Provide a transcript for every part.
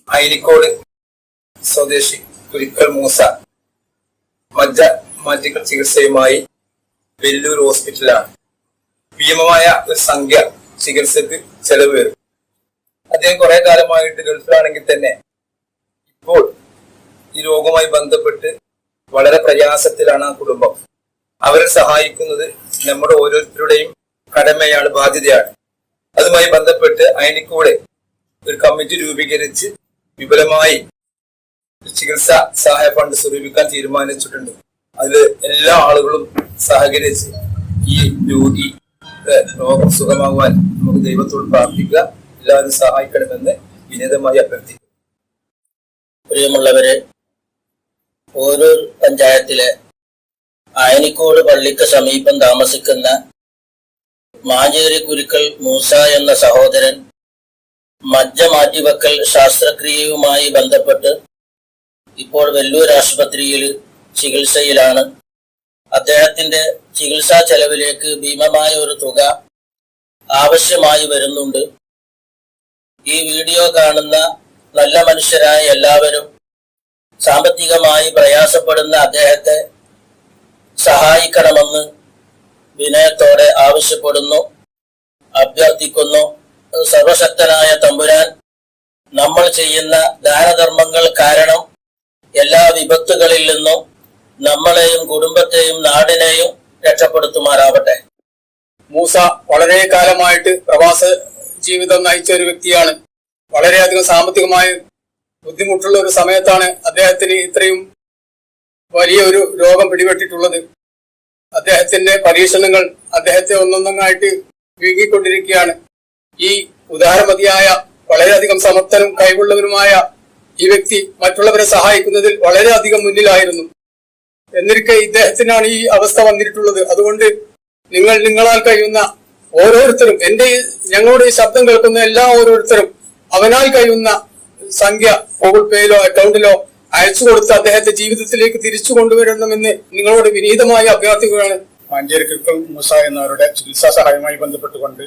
അയനിക്കോട് സ്വദേശി കുരിക്കൽ മൂസ മജ്ജ മാറ്റി ചികിത്സയുമായി വെല്ലൂർ ഹോസ്പിറ്റലാണ്. ഭീമമായ ഒരു സംഖ്യ ചികിത്സക്ക് ചെലവ് വരും. അദ്ദേഹം കുറെ കാലമായിട്ട് ഗൾഫിലാണെങ്കിൽ തന്നെ ഇപ്പോൾ ഈ രോഗവുമായി ബന്ധപ്പെട്ട് വളരെ പ്രയാസത്തിലാണ് ആ കുടുംബം. അവരെ സഹായിക്കുന്നത് നമ്മുടെ ഓരോരുത്തരുടെയും കടമയാണ്, ബാധ്യതയാണ്. അതുമായി ബന്ധപ്പെട്ട് അയനിക്കൂടെ ഒരു കമ്മിറ്റി രൂപീകരിച്ച് വിപുലമായി ചികിത്സാ സഹായ ഫണ്ട് സ്വരൂപിക്കാൻ തീരുമാനിച്ചിട്ടുണ്ട്. അതിൽ എല്ലാ ആളുകളും സഹകരിച്ച് ഈ രോഗം സുഖമാകുവാൻ നമുക്ക് ദൈവത്തോട് പ്രാർത്ഥിക്കുക. എല്ലാവരും സഹായിക്കണമെന്ന് വിനീതമായി അഭ്യർത്ഥിക്കുന്നു. പ്രിയമുള്ളവരെ, ഓരോ പഞ്ചായത്തിലെ അയനിക്കോട് പള്ളിക്ക് സമീപം താമസിക്കുന്ന മാഞ്ചേരി കുരിക്കൽ മൂസ എന്ന സഹോദരൻ മജ്ജ മാറ്റിവെക്കൽ ശസ്ത്രക്രിയയുമായി ബന്ധപ്പെട്ട് ഇപ്പോൾ വെല്ലൂർ ആശുപത്രിയിൽ ചികിത്സയിലാണ്. അദ്ദേഹത്തിന്റെ ചികിത്സാ ചെലവിലേക്ക് ഭീമമായ ഒരു തുക ആവശ്യമായി വരുന്നുണ്ട്. ഈ വീഡിയോ കാണുന്ന നല്ല മനുഷ്യരായ എല്ലാവരും സാമ്പത്തികമായി പ്രയാസപ്പെടുന്ന അദ്ദേഹത്തെ സഹായിക്കണമെന്ന് വിനയത്തോടെ ആവശ്യപ്പെടുന്നു, അഭ്യർത്ഥിക്കുന്നു. സർവശക്തനായ തമ്പുരാൻ നമ്മൾ ചെയ്യുന്ന ദാനധർമ്മങ്ങൾ കാരണം എല്ലാ വിപത്തുകളിൽ നിന്നും നമ്മളെയും കുടുംബത്തെയും നാടിനെയും രക്ഷപ്പെടുത്തുമാറാവട്ടെ. മൂസ വളരെ കാലമായിട്ട് പ്രവാസ ജീവിതം നയിച്ച ഒരു വ്യക്തിയാണ്. വളരെയധികം സാമ്പത്തികമായി ബുദ്ധിമുട്ടുള്ള ഒരു സമയത്താണ് അദ്ദേഹത്തിന് ഇത്രയും വലിയ ഒരു രോഗം പിടിപെട്ടിട്ടുള്ളത്. അദ്ദേഹത്തിന്റെ പരീക്ഷണങ്ങൾ അദ്ദേഹത്തെ ഒന്നൊന്നായിട്ട് വീങ്ങിക്കൊണ്ടിരിക്കുകയാണ്. ഈ ഉദാരമതിയായ വളരെയധികം സമർത്ഥനും കഴിവുള്ളവരുമായ ഈ വ്യക്തി മറ്റുള്ളവരെ സഹായിക്കുന്നതിൽ വളരെയധികം മുന്നിലായിരുന്നു. എന്നിരിക്കെ ഇദ്ദേഹത്തിനാണ് ഈ അവസ്ഥ വന്നിട്ടുള്ളത്. അതുകൊണ്ട് നിങ്ങളാൽ കഴിയുന്ന ഓരോരുത്തരും, ഞങ്ങളുടെ ഈ ശബ്ദം കേൾക്കുന്ന എല്ലാ ഓരോരുത്തരും അവനാൽ കഴിയുന്ന സംഖ്യ ഗൂഗിൾ പേയിലോ അക്കൗണ്ടിലോ അയച്ചു കൊടുത്ത് അദ്ദേഹത്തെ ജീവിതത്തിലേക്ക് തിരിച്ചു കൊണ്ടുവരണമെന്ന് നിങ്ങളോട് വിനീതമായി അഭ്യർത്ഥിക്കുകയാണ്. മാഞ്ചേരി കുരിക്കൽ മൂസ എന്നവരുടെ ചികിത്സാ സഹായവുമായി ബന്ധപ്പെട്ടുകൊണ്ട്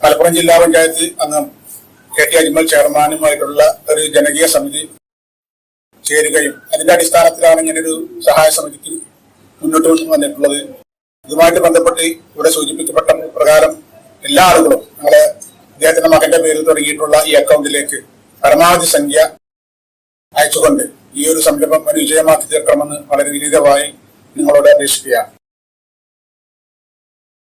മലപ്പുറം ജില്ലാ പഞ്ചായത്ത് അംഗം KT അജ്മൽ ചെയർമാനുമായിട്ടുള്ള ഒരു ജനകീയ സമിതി ചേരുകയും അതിന്റെ അടിസ്ഥാനത്തിലാണ് ഇങ്ങനൊരു സഹായ സമിതിക്ക് മുന്നോട്ട് വന്നിട്ടുള്ളത്. ഇതുമായിട്ട് ബന്ധപ്പെട്ട് ഇവിടെ സൂചിപ്പിക്കപ്പെട്ട പ്രകാരം എല്ലാ ആളുകളും ഞങ്ങളെ അദ്ദേഹത്തിന്റെ മകന്റെ പേരിൽ തുടങ്ങിയിട്ടുള്ള ഈ അക്കൗണ്ടിലേക്ക് പരമാവധി സംഖ്യ അയച്ചുകൊണ്ട് ഈ ഒരു സംരംഭം വിജയമാക്കി തീർക്കണമെന്ന് വളരെ വിനീതമായി നിങ്ങളോട് അപേക്ഷിക്കുകയാണ്.